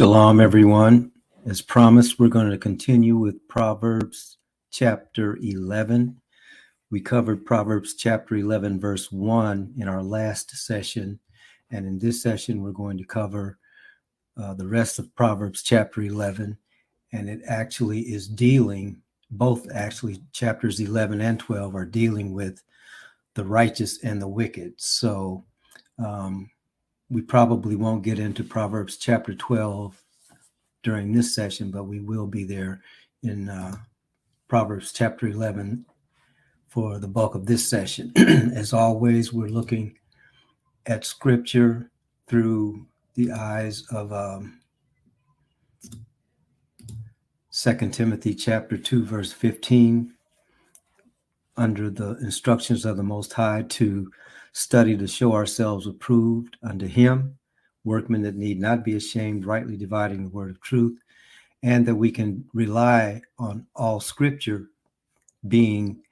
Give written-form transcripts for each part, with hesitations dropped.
Shalom, everyone. As promised, we're going to continue with Proverbs chapter 11. We covered Proverbs chapter 11, verse 1 in our last session. And in this session, we're going to cover the rest of Proverbs chapter 11. And it actually is dealing, chapters 11 and 12 are dealing with the righteous and the wicked. So we probably won't get into Proverbs chapter 12 during this session, but we will be there in Proverbs chapter 11 for the bulk of this session. As always, we're looking at scripture through the eyes of 2 Timothy chapter 2, verse 15, under the instructions of the Most High to study to show ourselves approved unto him, workmen that need not be ashamed, rightly dividing the word of truth, and that we can rely on all scripture being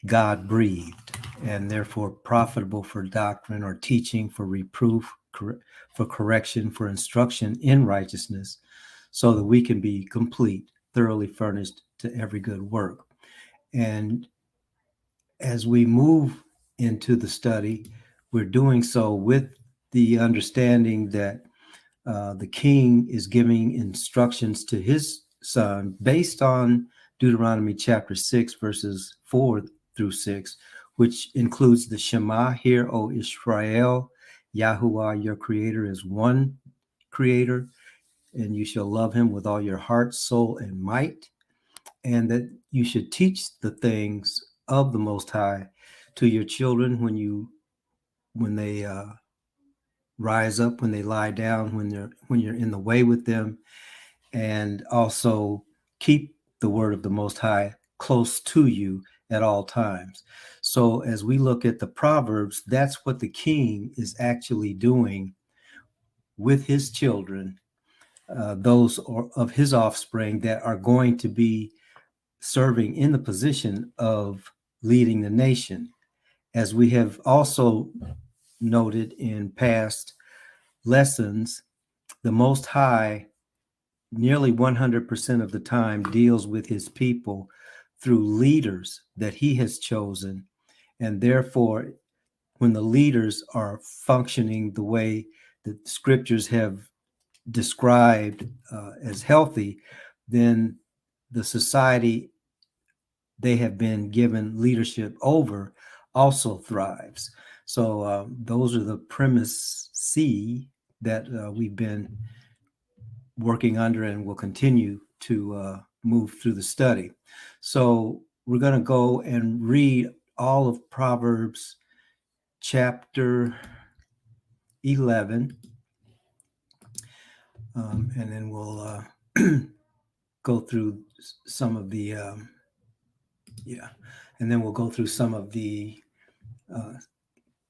God-breathed and therefore profitable for doctrine or teaching, for reproof, for correction, for instruction in righteousness, so that we can be complete, thoroughly furnished to every good work. And as we move into the study, we're doing so with the understanding that the king is giving instructions to his son based on Deuteronomy chapter 6, verses 4 through 6, which includes the Shema, Hear, O Israel, Yahuwah, your creator, is one creator, and you shall love him with all your heart, soul, and might, and that you should teach the things of the Most High to your children when they rise up, when they lie down, when you're in the way with them, and also keep the word of the Most High close to you at all times. So as we look at the Proverbs, that's what the king is actually doing with his children, those of his offspring that are going to be serving in the position of leading the nation. As we have also noted in past lessons, the Most High nearly 100% of the time deals with his people through leaders that he has chosen. And therefore, when the leaders are functioning the way that scriptures have described as healthy, then the society they have been given leadership over also thrives. So those are the premise C that we've been working under and will continue to move through the study. So we're going to go and read all of Proverbs chapter 11, and then we'll go through some of the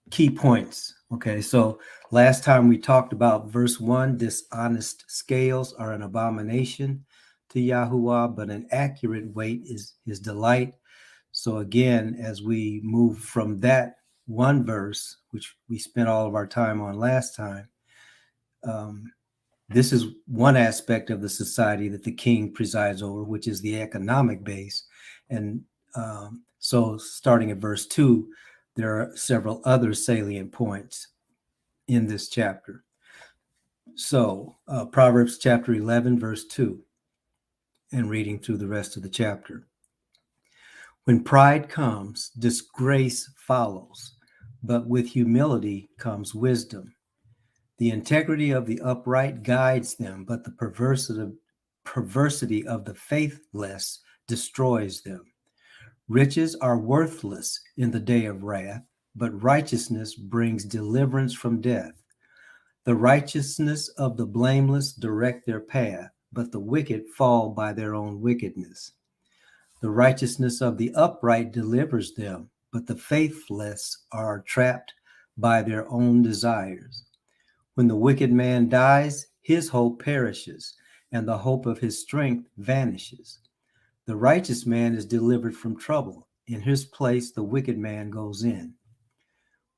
key points. Okay, so last time we talked about verse 1, dishonest scales are an abomination to Yahuwah, but an accurate weight is his delight. So again, as we move from that one verse, which we spent all of our time on last time, this is one aspect of the society that the king presides over, which is the economic base. And so starting at verse 2, there are several other salient points in this chapter. So Proverbs chapter 11, verse 2, and reading through the rest of the chapter. When pride comes, disgrace follows, but with humility comes wisdom. The integrity of the upright guides them, but the perversity of the faithless destroys them. Riches are worthless in the day of wrath, but righteousness brings deliverance from death. The righteousness of the blameless direct their path, but the wicked fall by their own wickedness. The righteousness of the upright delivers them, but the faithless are trapped by their own desires. When the wicked man dies, his hope perishes, and the hope of his strength vanishes. The righteous man is delivered from trouble. In his place, the wicked man goes in.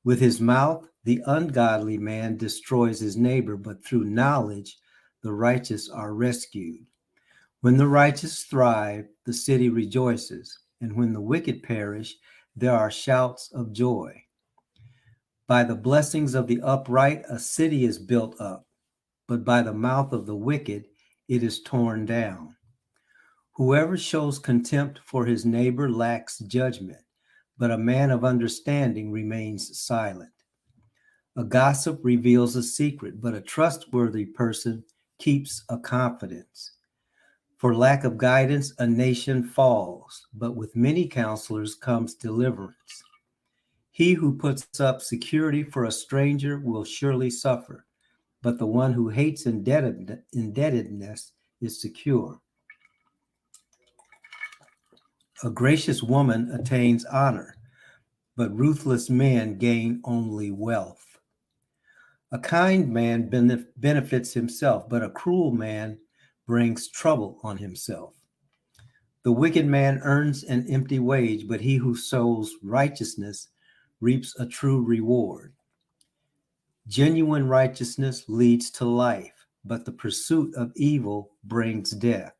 With his mouth, the ungodly man destroys his neighbor, but through knowledge, the righteous are rescued. When the righteous thrive, the city rejoices, and when the wicked perish, there are shouts of joy. By the blessings of the upright, a city is built up, but by the mouth of the wicked, it is torn down. Whoever shows contempt for his neighbor lacks judgment, but a man of understanding remains silent. A gossip reveals a secret, but a trustworthy person keeps a confidence. For lack of guidance, a nation falls, but with many counselors comes deliverance. He who puts up security for a stranger will surely suffer, but the one who hates indebtedness is secure. A gracious woman attains honor, but ruthless men gain only wealth. A kind man benefits himself, but a cruel man brings trouble on himself. The wicked man earns an empty wage, but he who sows righteousness reaps a true reward. Genuine righteousness leads to life, but the pursuit of evil brings death.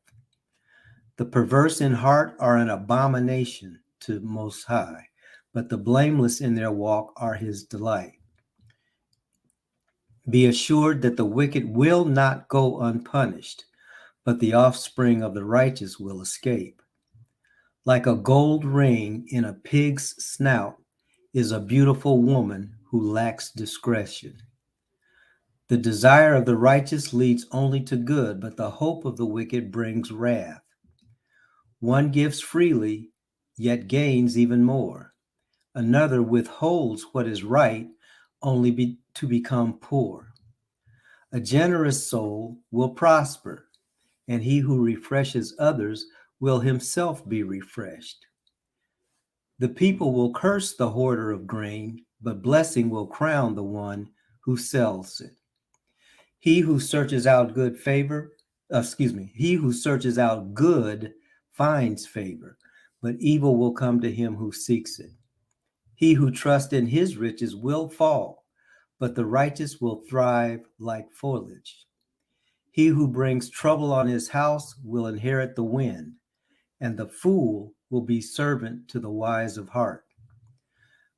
The perverse in heart are an abomination to Most High, but the blameless in their walk are his delight. Be assured that the wicked will not go unpunished, but the offspring of the righteous will escape. Like a gold ring in a pig's snout is a beautiful woman who lacks discretion. The desire of the righteous leads only to good, but the hope of the wicked brings wrath. One gives freely, yet gains even more. Another withholds what is right only to become poor. A generous soul will prosper, and he who refreshes others will himself be refreshed. The people will curse the hoarder of grain, but blessing will crown the one who sells it. He who searches out he who searches out good finds favor, but evil will come to him who seeks it. He who trusts in his riches will fall, but the righteous will thrive like foliage. He who brings trouble on his house will inherit the wind, and the fool will be servant to the wise of heart.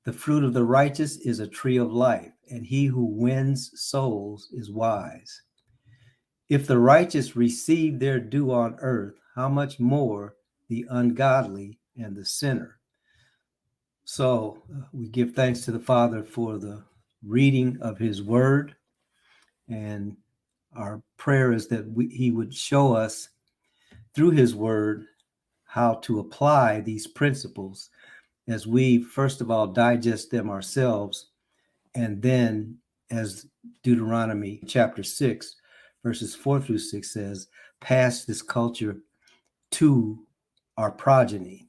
The fruit of the righteous is a tree of life, and he who wins souls is wise. If the righteous receive their due on earth, how much more the ungodly and the sinner? So we give thanks to the Father for the reading of his word, and our prayer is that he would show us through his word how to apply these principles as we, first of all, digest them ourselves, and then, as Deuteronomy chapter 6, verses 4 through 6 says, pass this culture to our progeny,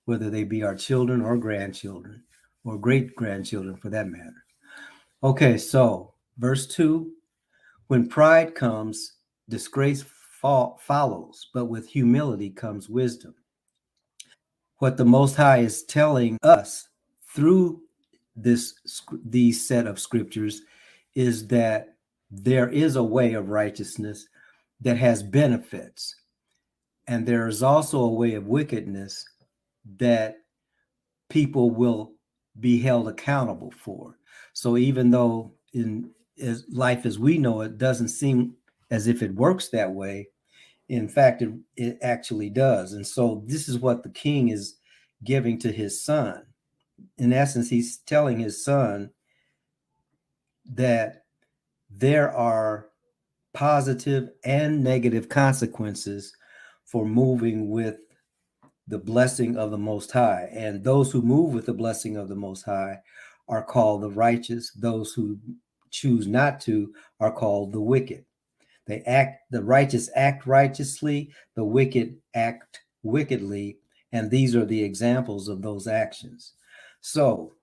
whether they be our children or grandchildren, or great-grandchildren for that matter. Okay, so verse 2, when pride comes, disgrace follows, but with humility comes wisdom. What the Most High is telling us through these set of scriptures is that there is a way of righteousness that has benefits, and there is also a way of wickedness that people will be held accountable for. So even though in life as we know it doesn't seem as if it works that way, in fact, it actually does. And so this is what the king is giving to his son. In essence, he's telling his son that there are positive and negative consequences for moving with the blessing of the Most High. And those who move with the blessing of the Most High are called the righteous. Those who choose not to are called the wicked. The righteous act righteously, the wicked act wickedly, and these are the examples of those actions. So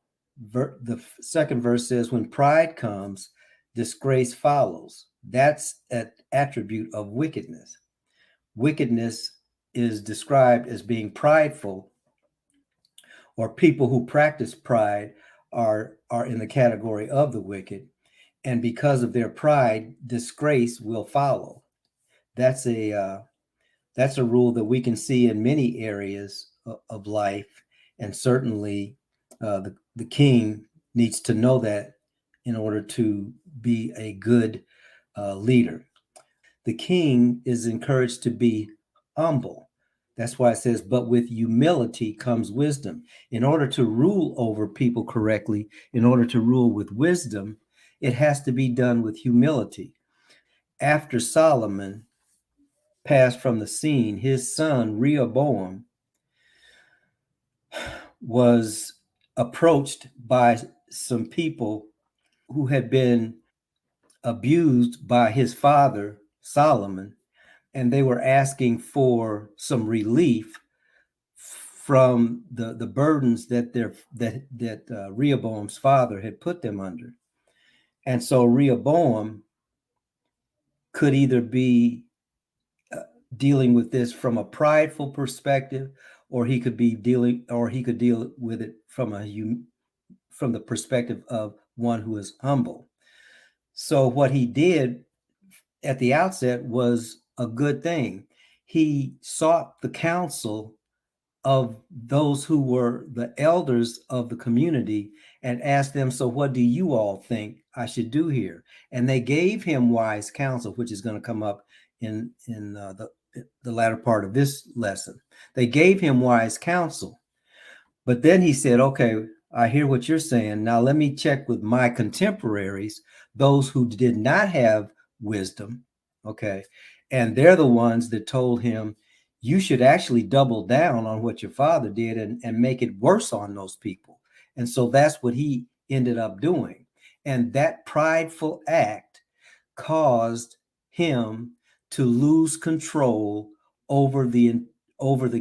the second verse says, when pride comes, disgrace follows. That's an attribute of wickedness. Wickedness is described as being prideful, or people who practice pride are in the category of the wicked. and because of their pride, disgrace will follow. That's a rule that we can see in many areas of life, and certainly the king needs to know that in order to be a good leader. The king is encouraged to be humble. That's why it says, but with humility comes wisdom. In order to rule over people correctly, in order to rule with wisdom, it has to be done with humility. After Solomon passed from the scene, his son Rehoboam was approached by some people who had been abused by his father Solomon, and they were asking for some relief from the burdens that Rehoboam's father had put them under. And so Rehoboam could either be dealing with this from a prideful perspective, or he could deal with it from the perspective of one who is humble. So what he did at the outset was a good thing. He sought the counsel of those who were the elders of the community and asked them, so what do you all think I should do here? And they gave him wise counsel, which is going to come up in the latter part of this lesson. They gave him wise counsel. But then he said, okay, I hear what you're saying. Now let me check with my contemporaries, those who did not have wisdom. Okay. And they're the ones that told him, you should actually double down on what your father did and make it worse on those people. And so that's what he ended up doing. And that prideful act caused him to lose control over the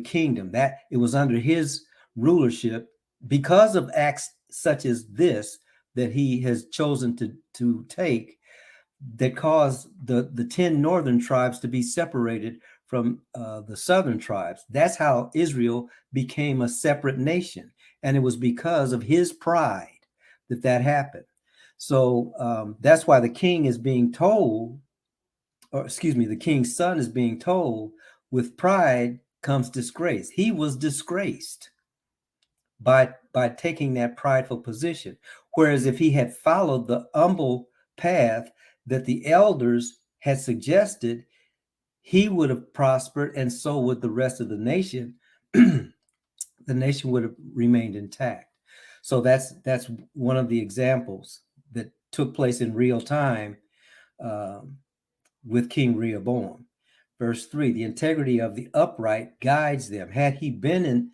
kingdom. That it was under his rulership because of acts such as this that he has chosen to take, that caused the 10 northern tribes to be separated from the southern tribes. That's how Israel became a separate nation, and it was because of his pride that happened. So that's why the king is being told, or excuse me, the king's son is being told, with pride comes disgrace. He was disgraced by taking that prideful position. Whereas if he had followed the humble path that the elders had suggested, he would have prospered, and so would the rest of the nation. The nation would have remained intact. So that's one of the examples that took place in real time with King Rehoboam. Verse 3, the integrity of the upright guides them. Had he been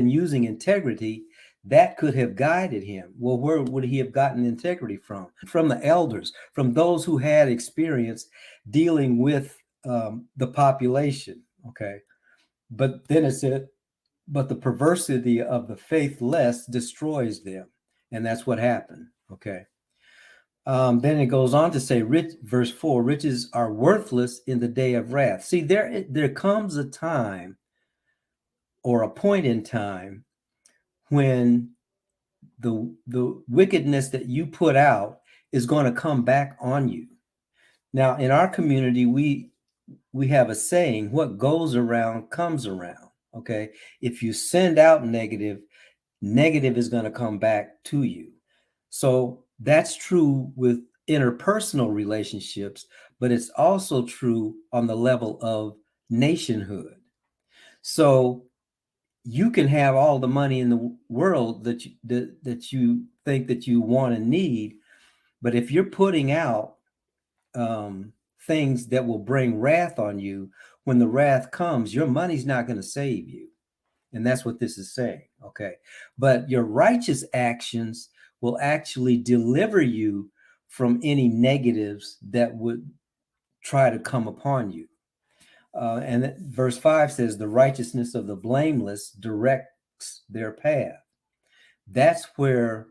using integrity, that could have guided him. Well, where would he have gotten integrity from? From the elders, from those who had experience dealing with the population. Okay. But then it said, but the perversity of the faithless destroys them. And that's what happened. Okay. Then it goes on to say, verse 4, riches are worthless in the day of wrath. See, there comes a time, or a point in time, when the wickedness that you put out is going to come back on you. Now, in our community, we have a saying, what goes around comes around. Okay. If you send out negative is going to come back to you. So that's true with interpersonal relationships, but it's also true on the level of nationhood. So you can have all the money in the world that you think that you want and need, but if you're putting out things that will bring wrath on you, when the wrath comes, your money's not going to save you. And that's what this is saying. Okay. But your righteous actions will actually deliver you from any negatives that would try to come upon you. And verse 5 says, the righteousness of the blameless directs their path. That's where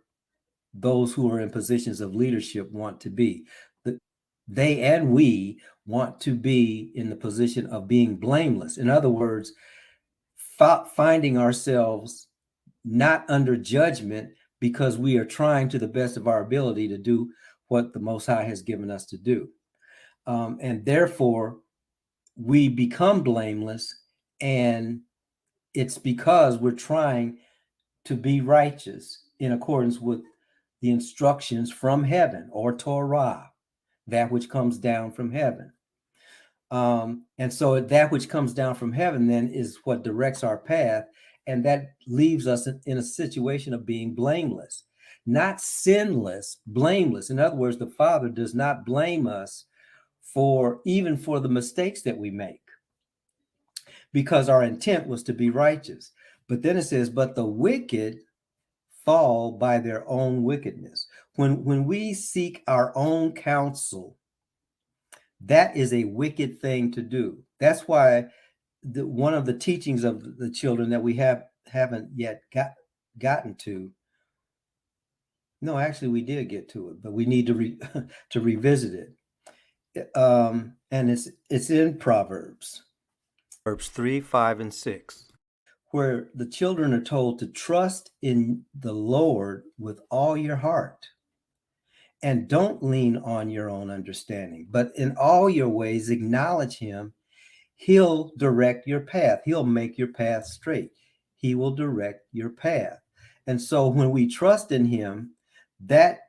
those who are in positions of leadership want to be. They and we want to be in the position of being blameless. In other words, finding ourselves not under judgment because we are trying to the best of our ability to do what the Most High has given us to do. And therefore, we become blameless, and it's because we're trying to be righteous in accordance with the instructions from heaven, or Torah, that which comes down from heaven. And so that which comes down from heaven then is what directs our path, and that leaves us in a situation of being blameless, not sinless, blameless. In other words, the Father does not blame us for even for the mistakes that we make, because our intent was to be righteous. But then it says, but the wicked fall by their own wickedness. When we seek our own counsel, that is a wicked thing to do. That's why one of the teachings of the children that we haven't yet gotten to. No, actually, we did get to it, but we need to to revisit it. And it's in Proverbs 3, 5, and 6, where the children are told to trust in the Lord with all your heart, and don't lean on your own understanding, but in all your ways acknowledge him. He'll direct your path. He'll make your path straight. He will direct your path. And so when we trust in him, that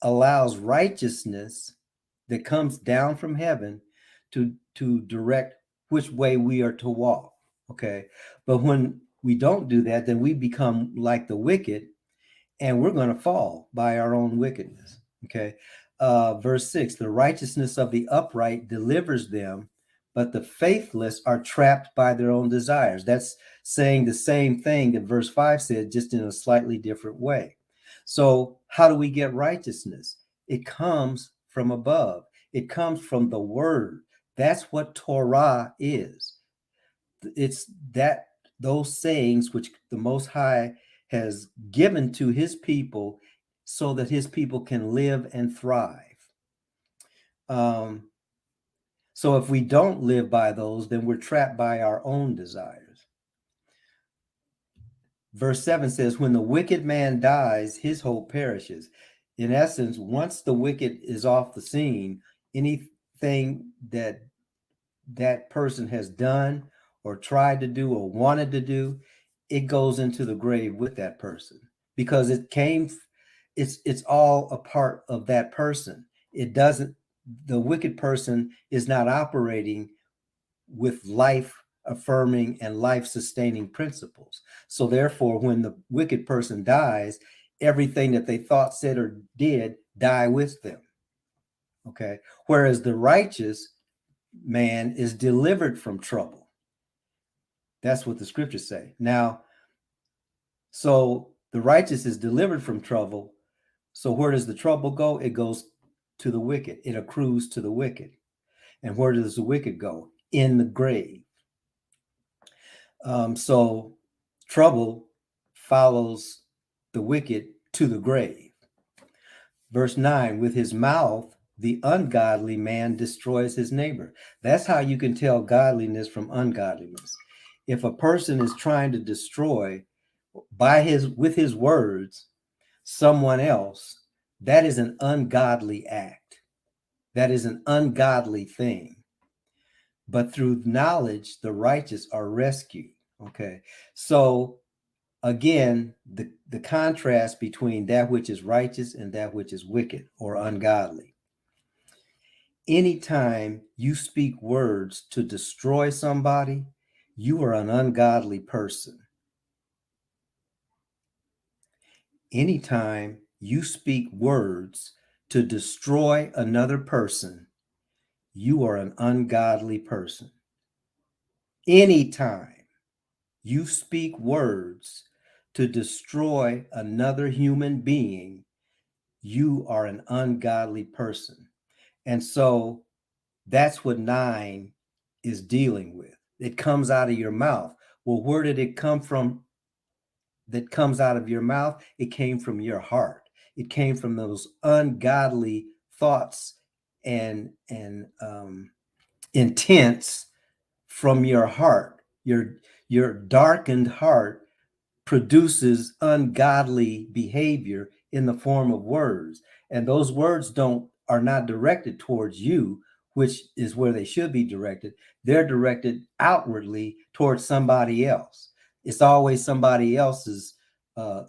allows righteousness that comes down from heaven to direct which way we are to walk. Okay. But when we don't do that, then we become like the wicked, and we're going to fall by our own wickedness. Okay. Verse 6, the righteousness of the upright delivers them, but the faithless are trapped by their own desires. That's saying the same thing that verse 5 said, just in a slightly different way. So how do we get righteousness? It comes from above. It comes from the word. That's what Torah is. It's that those sayings which the Most High has given to his people so that his people can live and thrive. So if we don't live by those, then we're trapped by our own desires. Verse 7 says, when the wicked man dies, his hope perishes. In essence, once the wicked is off the scene, anything that person has done or tried to do or wanted to do, it goes into the grave with that person, because it's all a part of that person. The wicked person is not operating with life affirming and life sustaining principles. So therefore, when the wicked person dies, everything that they thought, said, or did die with them. Okay. Whereas the righteous man is delivered from trouble. That's what the scriptures say. Now, so the righteous is delivered from trouble. So where does the trouble go? It goes to the wicked. It accrues to the wicked. And where does the wicked go? In the grave. So trouble follows the wicked to the grave. Verse 9, with his mouth, the ungodly man destroys his neighbor. That's how you can tell godliness from ungodliness. If a person is trying to destroy with his words someone else, that is an ungodly act. That is an ungodly thing. But through knowledge, the righteous are rescued. Okay. So again, the contrast between that which is righteous and that which is wicked or ungodly. Anytime you speak words to destroy somebody, you are an ungodly person. Anytime you speak words to destroy another person, you are an ungodly person. Anytime you speak words to destroy another human being, you are an ungodly person. And so that's what 9 is dealing with. It comes out of your mouth. Well, where did it come from? That comes out of your mouth? It came from your heart. It came from those ungodly thoughts and intents from your heart. Your darkened heart produces ungodly behavior in the form of words. And those words are not directed towards you, which is where they should be directed. They're directed outwardly towards somebody else. It's always somebody else's uh,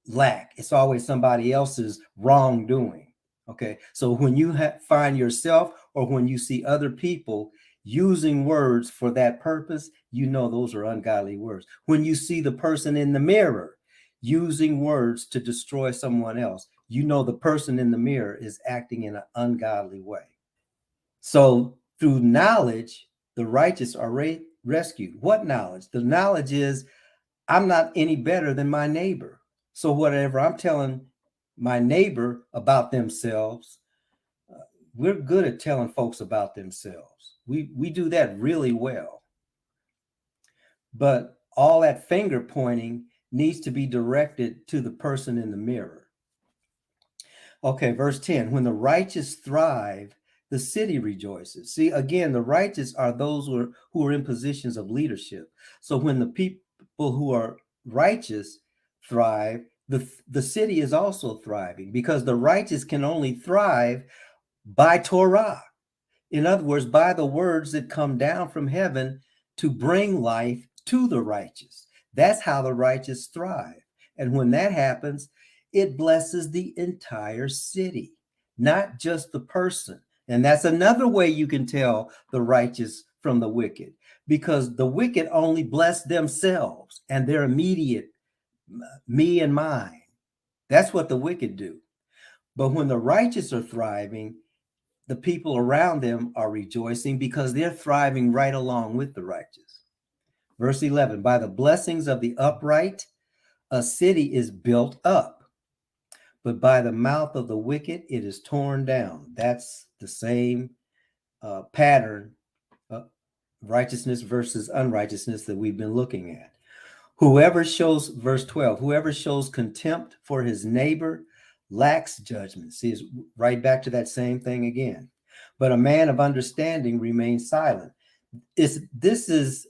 lack. It's always somebody else's wrongdoing. Okay. So when you find yourself or when you see other people using words for that purpose, you know those are ungodly words. When you see the person in the mirror using words to destroy someone else, you know the person in the mirror is acting in an ungodly way. So through knowledge, the righteous are rescued. What knowledge? The knowledge is I'm not any better than my neighbor. So whatever I'm telling my neighbor about themselves, we're good at telling folks about themselves. We do that really well. But all that finger pointing needs to be directed to the person in the mirror. Okay, verse 10, when the righteous thrive, the city rejoices. See, again, the righteous are those who are in positions of leadership. So when the people who are righteous thrive, the city is also thriving because the righteous can only thrive by Torah. In other words, by the words that come down from heaven to bring life to the righteous. That's how the righteous thrive. And when that happens, it blesses the entire city, not just the person. And that's another way you can tell the righteous from the wicked, because the wicked only bless themselves and their immediate me and mine. That's what the wicked do. But when the righteous are thriving, the people around them are rejoicing because they're thriving right along with the righteous. Verse 11, by the blessings of the upright, a city is built up, but by the mouth of the wicked, it is torn down. That's the same pattern of righteousness versus unrighteousness that we've been looking at. Whoever shows, verse 12, whoever shows contempt for his neighbor lacks judgment. See, it's right back to that same thing again. But a man of understanding remains silent. This is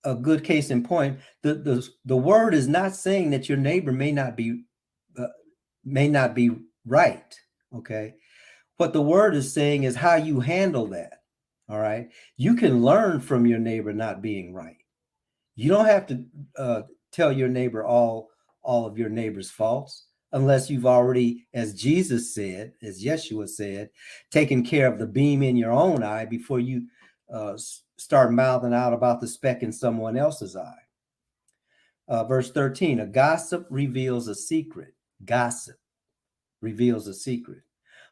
a good case in point. The word is not saying that your neighbor may not be right. Okay. What the word is saying is how you handle that. All right. You can learn from your neighbor not being right. You don't have to tell your neighbor all of your neighbor's faults unless you've already, as Jesus said, as Yeshua said, taken care of the beam in your own eye before you start mouthing out about the speck in someone else's eye. Verse 13, a gossip reveals a secret. Gossip reveals a secret,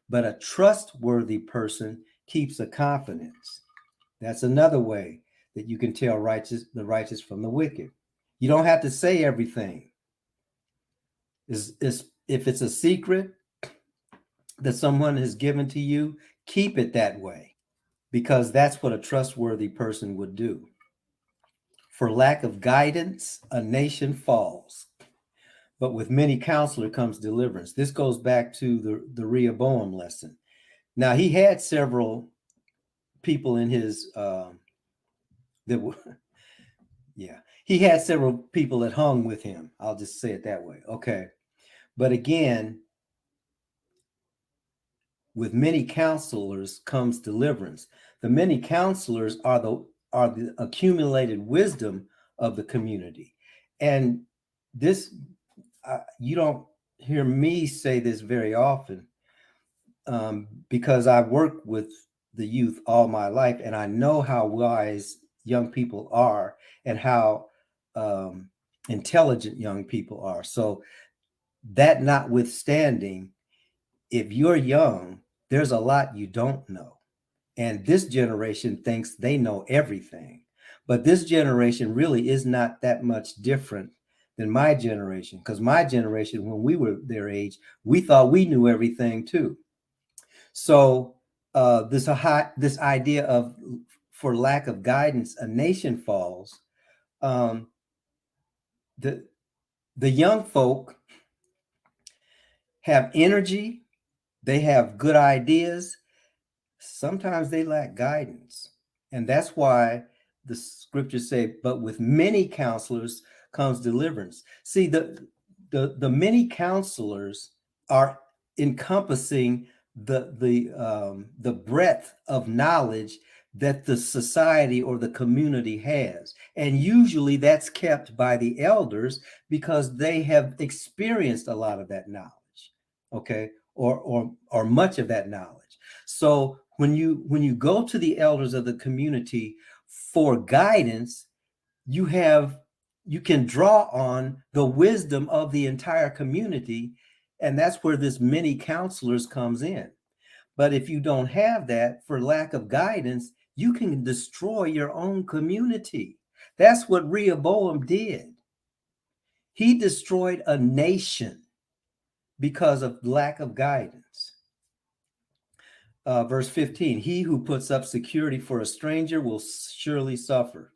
but a trustworthy person keeps a confidence. That's another way that you can tell the righteous from the wicked. You don't have to say everything. If it's a secret that someone has given to you, keep it that way, because that's what a trustworthy person would do. For lack of guidance, a nation falls, but with many counselors comes deliverance. This goes back to the Rehoboam lesson. Now, he had several people in his that were he had several people that hung with him. I'll just say it that way. Okay. But again, with many counselors comes deliverance. The many counselors are the accumulated wisdom of the community. And this, you don't hear me say this very often, because I've worked with the youth all my life, and I know how wise young people are and how intelligent young people are. So that notwithstanding, if you're young, there's a lot you don't know. And this generation thinks they know everything. But this generation really is not that much different than my generation, because my generation, when we were their age, we thought we knew everything too. So this idea of, for lack of guidance, a nation falls. The young folk have energy, they have good ideas. Sometimes they lack guidance, and that's why the scriptures say, "But with many counselors comes deliverance." See, the many counselors are encompassing the breadth of knowledge that the society or the community has, and usually that's kept by the elders because they have experienced a lot of that knowledge, okay, or much of that knowledge. So when you go to the elders of the community for guidance, you have you can draw on the wisdom of the entire community, and that's where this many counselors comes in. But if you don't have that, for lack of guidance, you can destroy your own community. That's what Rehoboam did. He destroyed a nation because of lack of guidance. Verse 15, he who puts up security for a stranger will surely suffer.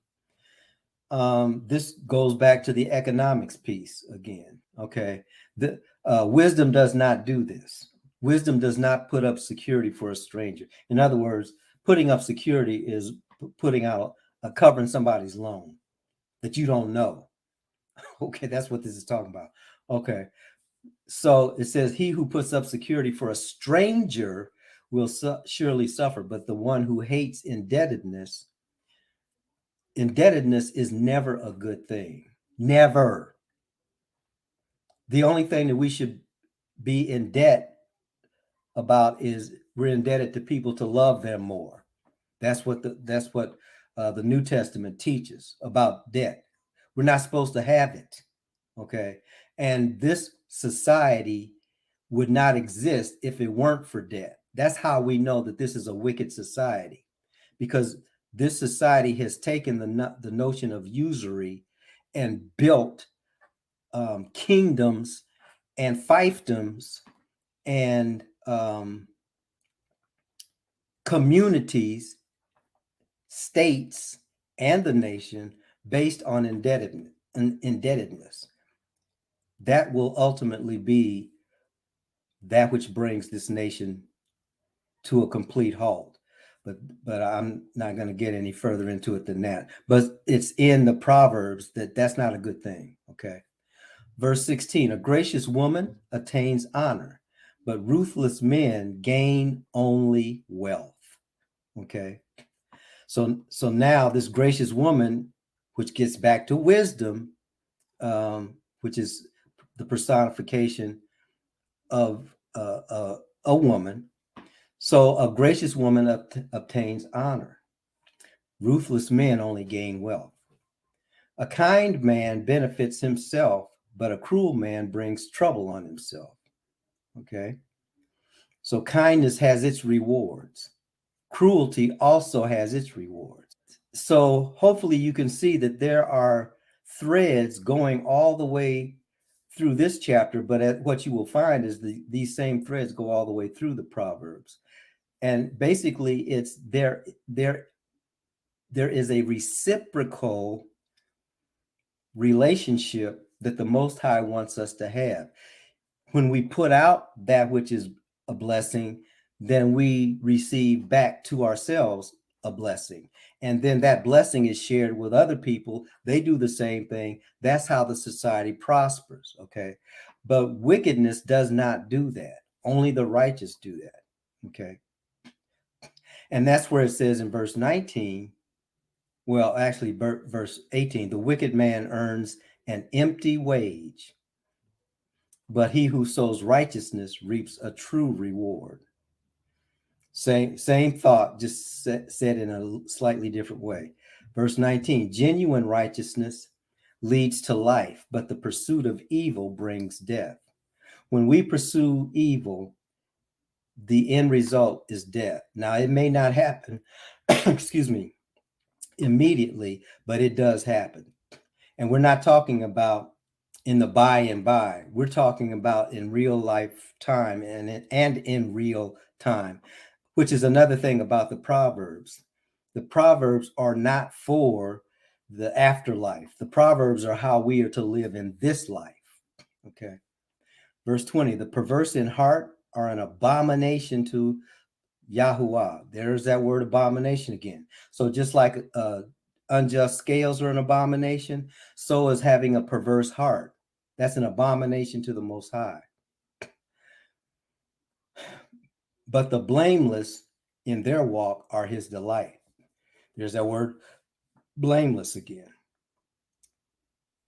This goes back to the economics piece again. Okay. The wisdom does not do this. Wisdom does not put up security for a stranger. In other words, putting up security is putting out covering somebody's loan that you don't know. Okay, that's what this is talking about. Okay. So it says, he who puts up security for a stranger will surely suffer, but the one who hates indebtedness is never a good thing. Never. The only thing that we should be in debt about is we're indebted to people to love them more. That's what the New Testament teaches about debt. We're not supposed to have it. Okay. And this society would not exist if it weren't for debt. That's how we know that this is a wicked society, because this society has taken the notion of usury and built kingdoms and fiefdoms and communities, states, and the nation based on indebtedness. That will ultimately be that which brings this nation to a complete halt. But I'm not going to get any further into it than that. But it's in the Proverbs that's not a good thing. Okay. Verse 16, a gracious woman attains honor, but ruthless men gain only wealth. Okay. So now this gracious woman, which gets back to wisdom, which is the personification of a woman. So a gracious woman obtains honor. Ruthless men only gain wealth. A kind man benefits himself, but a cruel man brings trouble on himself. Okay. So kindness has its rewards. Cruelty also has its rewards. So hopefully you can see that there are threads going all the way through this chapter, but what you will find is these same threads go all the way through the Proverbs. And basically it's there is a reciprocal relationship that the Most High wants us to have. When we put out that which is a blessing, then we receive back to ourselves a blessing. And then that blessing is shared with other people. They do the same thing. That's how the society prospers. Okay. But wickedness does not do that. Only the righteous do that. Okay. And that's where it says in verse 19, well, actually, verse 18, the wicked man earns an empty wage, but he who sows righteousness reaps a true reward. Same thought, just said in a slightly different way. Verse 19, genuine righteousness leads to life, but the pursuit of evil brings death. When we pursue evil, the end result is death. Now, it may not happen, excuse me, immediately, but it does happen. And we're not talking about in the by and by. We're talking about in real life time and in real time, which is another thing about the Proverbs. The Proverbs are not for the afterlife. The Proverbs are how we are to live in this life. Okay. Verse 20, the perverse in heart are an abomination to Yahuwah. There's that word abomination again. So just like unjust scales are an abomination, so is having a perverse heart. That's an abomination to the Most High. But the blameless in their walk are his delight. There's that word blameless again.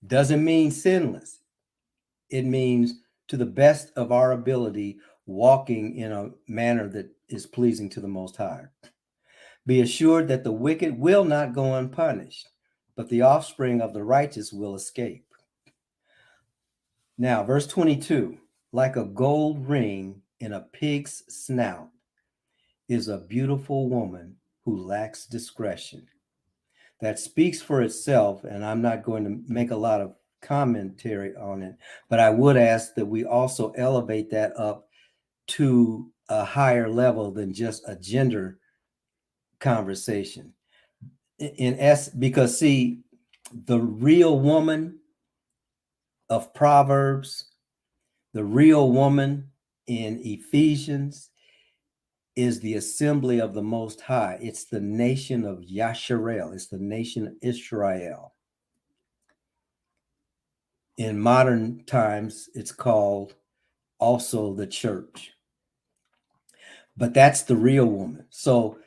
Doesn't mean sinless. It means to the best of our ability, walking in a manner that is pleasing to the Most High. Be assured that the wicked will not go unpunished, but the offspring of the righteous will escape. Now, verse 22, like a gold ring in a pig's snout is a beautiful woman who lacks discretion. That speaks for itself, and I'm not going to make a lot of commentary on it, but I would ask that we also elevate that up to a higher level than just a gender conversation. Because see, the real woman of Proverbs, the real woman in Ephesians is the assembly of the Most High. It's the nation of Yasharel. It's the nation of Israel. In modern times, it's called also the church. But that's the real woman. So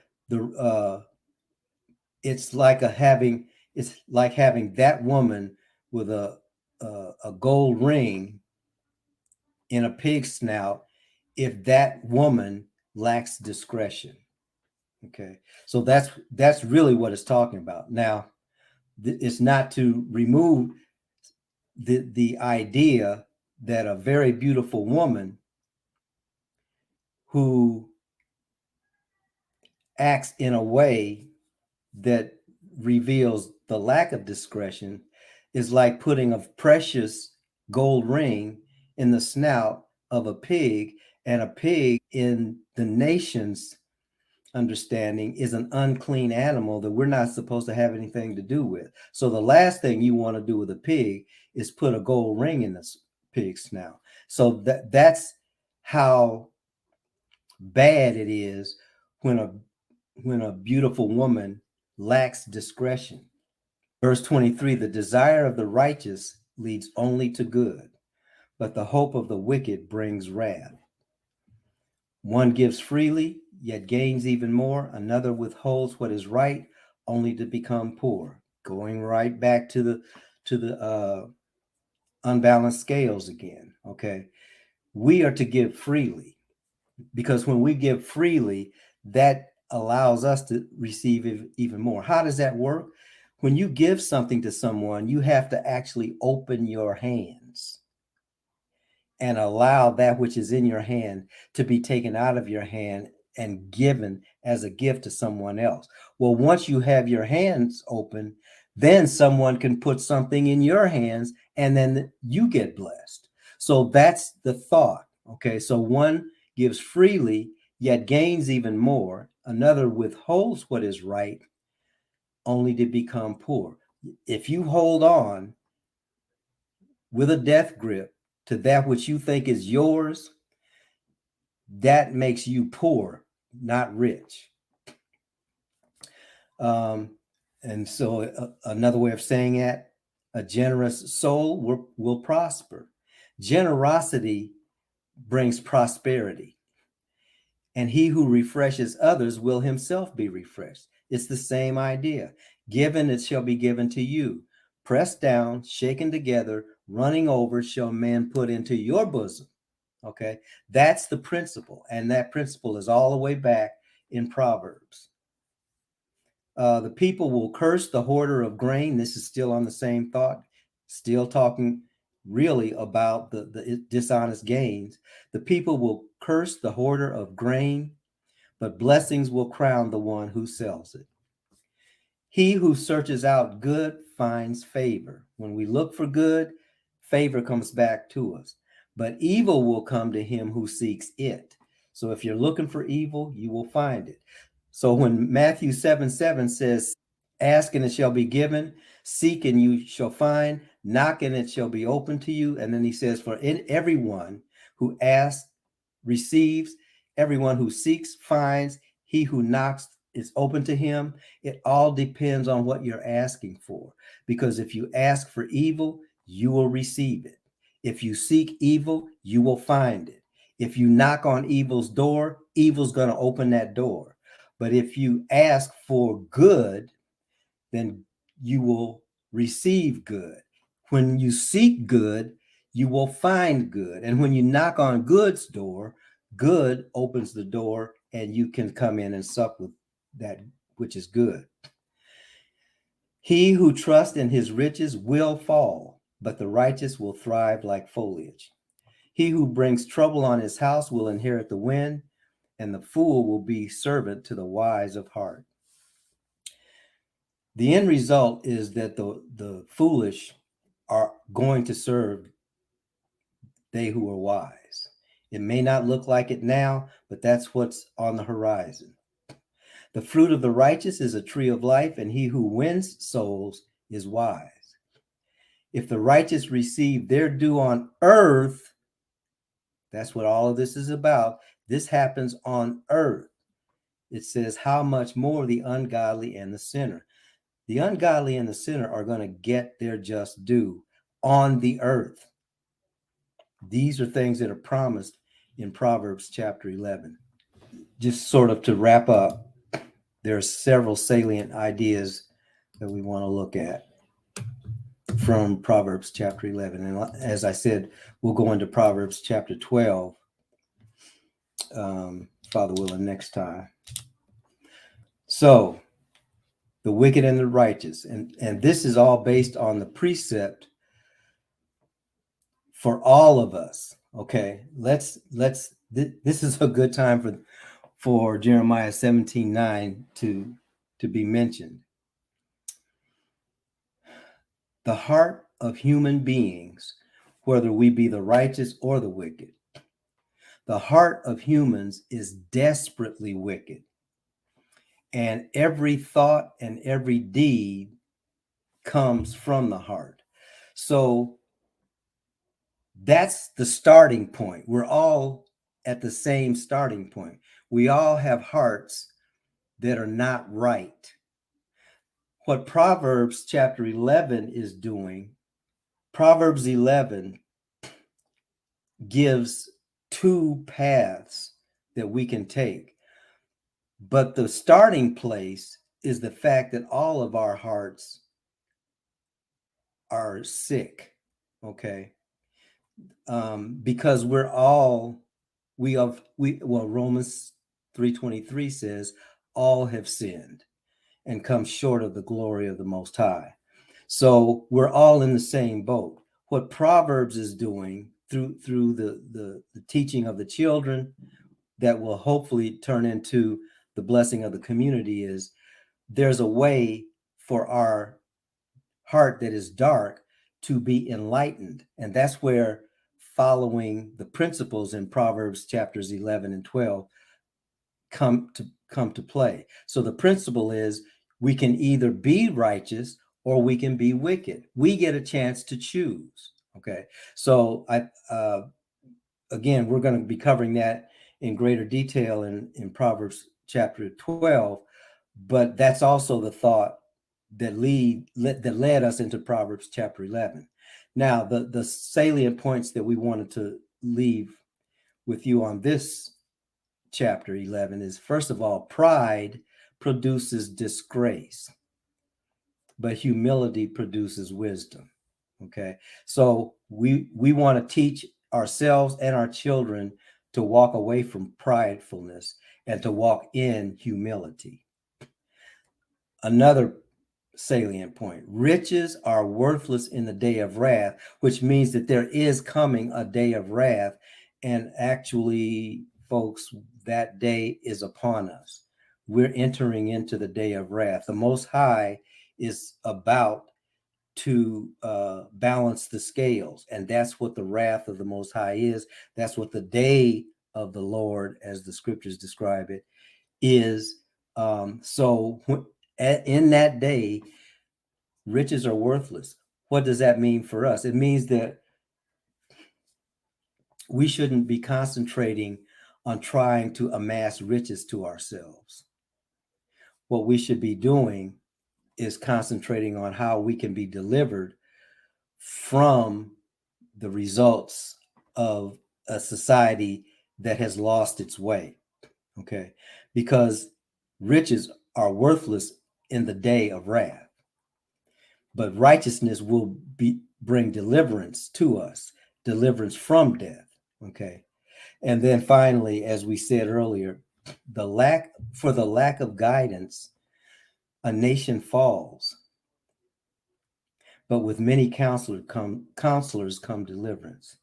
it's like having that woman with a gold ring in a pig's snout if that woman lacks discretion. Okay, so that's really what it's talking about. Now, it's not to remove the idea that a very beautiful woman who acts in a way that reveals the lack of discretion is like putting a precious gold ring in the snout of a pig, and a pig in the nation's understanding is an unclean animal that we're not supposed to have anything to do with. So the last thing you want to do with a pig is put a gold ring in the pig's snout. So that's how bad it is when a beautiful woman lacks discretion. Verse 23, the desire of the righteous leads only to good, but the hope of the wicked brings wrath. One gives freely, yet gains even more. Another withholds what is right, only to become poor. Going right back to the unbalanced scales again. Okay, we are to give freely, because when we give freely, that allows us to receive even more. How does that work? When you give something to someone, you have to actually open your hands and allow that which is in your hand to be taken out of your hand and given as a gift to someone else. Well, once you have your hands open, then someone can put something in your hands and then you get blessed. So that's the thought. Okay, so one gives freely, yet gains even more. Another withholds what is right, only to become poor. If you hold on with a death grip to that which you think is yours, that makes you poor, not rich. And so another way of saying that, a generous soul will prosper. Generosity brings prosperity. And he who refreshes others will himself be refreshed. It's the same idea. Given, it shall be given to you. Pressed down, shaken together, running over, shall man put into your bosom. Okay, that's the principle. And that principle is all the way back in Proverbs. The people will curse the hoarder of grain. This is still on the same thought, still talking really about the dishonest gains. The people will curse the hoarder of grain, but blessings will crown the one who sells it. He who searches out good finds favor. When we look for good, favor comes back to us. But evil will come to him who seeks it. So if you're looking for evil, you will find it. So when Matthew 7:7 says, ask and it shall be given, seek and you shall find, knock and it shall be open to you. And then he says, for in everyone who asks receives, everyone who seeks finds, he who knocks is open to him. It all depends on what you're asking for. Because if you ask for evil, you will receive it. If you seek evil, you will find it. If you knock on evil's door, evil's going to open that door. But if you ask for good, then you will receive good. When you seek good, you will find good. And when you knock on good's door, good opens the door and you can come in and sup with that which is good. He who trusts in his riches will fall, but the righteous will thrive like foliage. He who brings trouble on his house will inherit the wind, and the fool will be servant to the wise of heart. The end result is that the foolish are going to serve they who are wise. It may not look like it now, but that's what's on the horizon. The fruit of the righteous is a tree of life, and he who wins souls is wise. If the righteous receive their due on earth, that's what all of this is about. This happens on earth. It says, how much more the ungodly and the sinner. The ungodly and the sinner are going to get their just due on the earth. These are things that are promised in Proverbs chapter 11. Just sort of to wrap up, there are several salient ideas that we want to look at from Proverbs chapter 11. And as I said, we'll go into Proverbs chapter 12, Father willing, next time. So, the wicked and the righteous. And this is all based on the precept for all of us. Okay, this is a good time for Jeremiah 17:9 to be mentioned. The heart of human beings, whether we be the righteous or the wicked, the heart of humans is desperately wicked. And every thought and every deed comes from the heart. So that's the starting point. We're all at the same starting point. We all have hearts that are not right. What Proverbs chapter 11 is doing, Proverbs 11 gives two paths that we can take. But the starting place is the fact that all of our hearts are sick, okay? Because we're all, Romans 3:23 says, all have sinned and come short of the glory of the Most High. So we're all in the same boat. What Proverbs is doing through the teaching of the children that will hopefully turn into the blessing of the community is there's a way for our heart that is dark to be enlightened. And that's where following the principles in Proverbs chapters 11 and 12 come to play. So the principle is we can either be righteous or we can be wicked. We get a chance to choose. Okay. So again, we're going to be covering that in greater detail in Proverbs chapter 12, but that's also the thought that led us into Proverbs chapter 11. Now, the salient points that we wanted to leave with you on this chapter 11 is, first of all, pride produces disgrace, but humility produces wisdom. Okay, so we want to teach ourselves and our children to walk away from pridefulness and to walk in humility. Another salient point: riches are worthless in the day of wrath, which means that there is coming a day of wrath. And actually, folks, that day is upon us. We're entering into the day of wrath. The Most High is about to balance the scales, and that's what the wrath of the Most High is. That's what the day of the Lord, as the scriptures describe it, is. So in that day, riches are worthless. What does that mean for us? It means that we shouldn't be concentrating on trying to amass riches to ourselves. What we should be doing is concentrating on how we can be delivered from the results of a society that has lost its way. Okay, because riches are worthless in the day of wrath, but righteousness will bring deliverance to us, deliverance from death. Okay, and then finally, as we said earlier, the lack of guidance, a nation falls, but with many counselors come deliverance.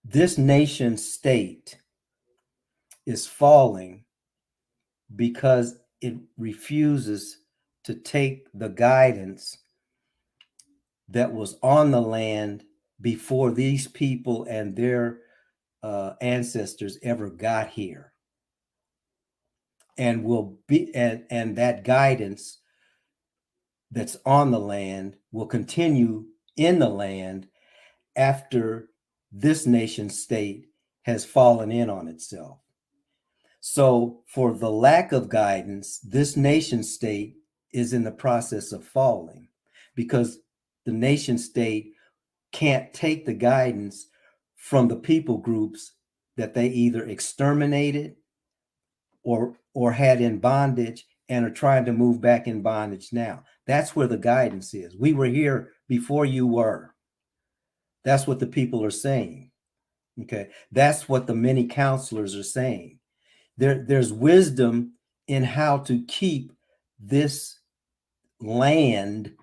This nation state is falling because it refuses to take the guidance that was on the land before these people and their ancestors ever got here, and will be and that guidance that's on the land will continue in the land after this nation state has fallen in on itself. So for the lack of guidance, this nation state is in the process of falling because the nation state can't take the guidance from the people groups that they either exterminated or had in bondage and are trying to move back in bondage now. That's where the guidance is. We were here before you were. That's what the people are saying. Okay. That's what the many counselors are saying. There's wisdom in how to keep this land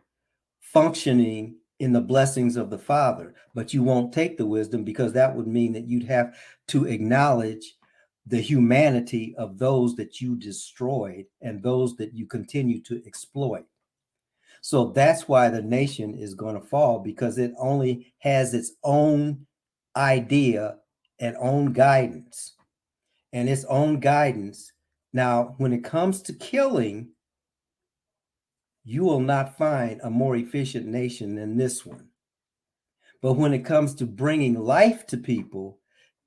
functioning in the blessings of the Father, but you won't take the wisdom because that would mean that you'd have to acknowledge the humanity of those that you destroyed and those that you continue to exploit. So that's why the nation is going to fall, because it only has its own idea and own guidance. And its own guidance. Now, when it comes to killing, you will not find a more efficient nation than this one. But when it comes to bringing life to people,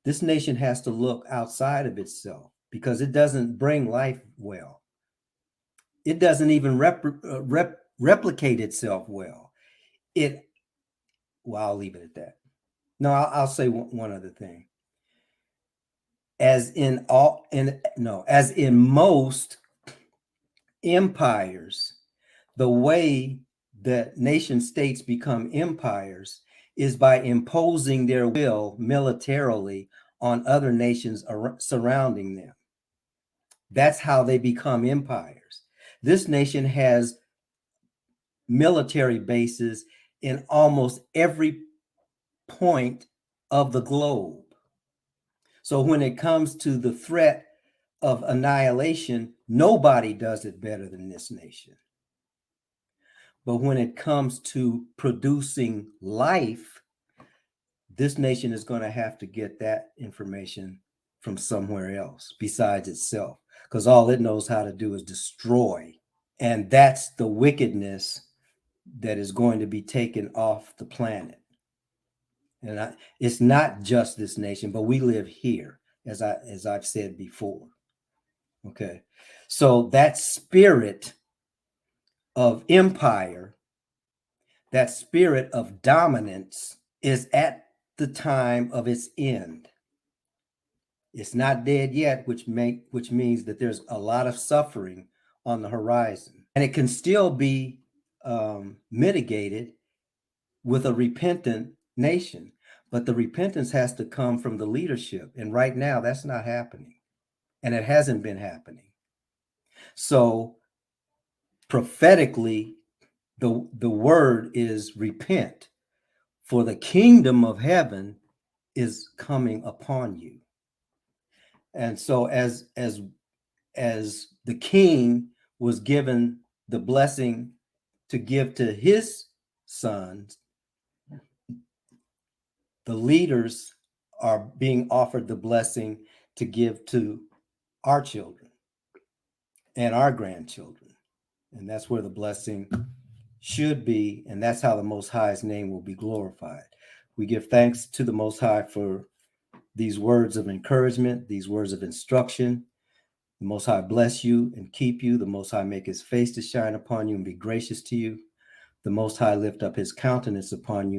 this nation has to look outside of itself because it doesn't bring life well. It doesn't even replicate itself well. Well, I'll leave it at that. No, I'll say one other thing. As in most empires, the way that nation states become empires is by imposing their will militarily on other nations surrounding them. That's how they become empires. This nation has military bases in almost every point of the globe. So when it comes to the threat of annihilation, nobody does it better than this nation. But when it comes to producing life, this nation is going to have to get that information from somewhere else besides itself, because all it knows how to do is destroy. And that's the wickedness that is going to be taken off the planet. And it's not just this nation, but we live here, as I've said before. Okay. So that spirit of empire, that spirit of dominance is at the time of its end. It's not dead yet, which means that there's a lot of suffering on the horizon. And it can still be mitigated with a repentant nation. But the repentance has to come from the leadership. And right now, that's not happening. And it hasn't been happening. So prophetically, the word is repent, for the kingdom of heaven is coming upon you. And so as the king was given the blessing to give to his sons, the leaders are being offered the blessing to give to our children and our grandchildren. And that's where the blessing should be, and that's how the Most High's name will be glorified. We give thanks to the Most High for these words of encouragement, these words of instruction. The Most High bless you and keep you. The Most High make his face to shine upon you and be gracious to you. The Most High lift up his countenance upon you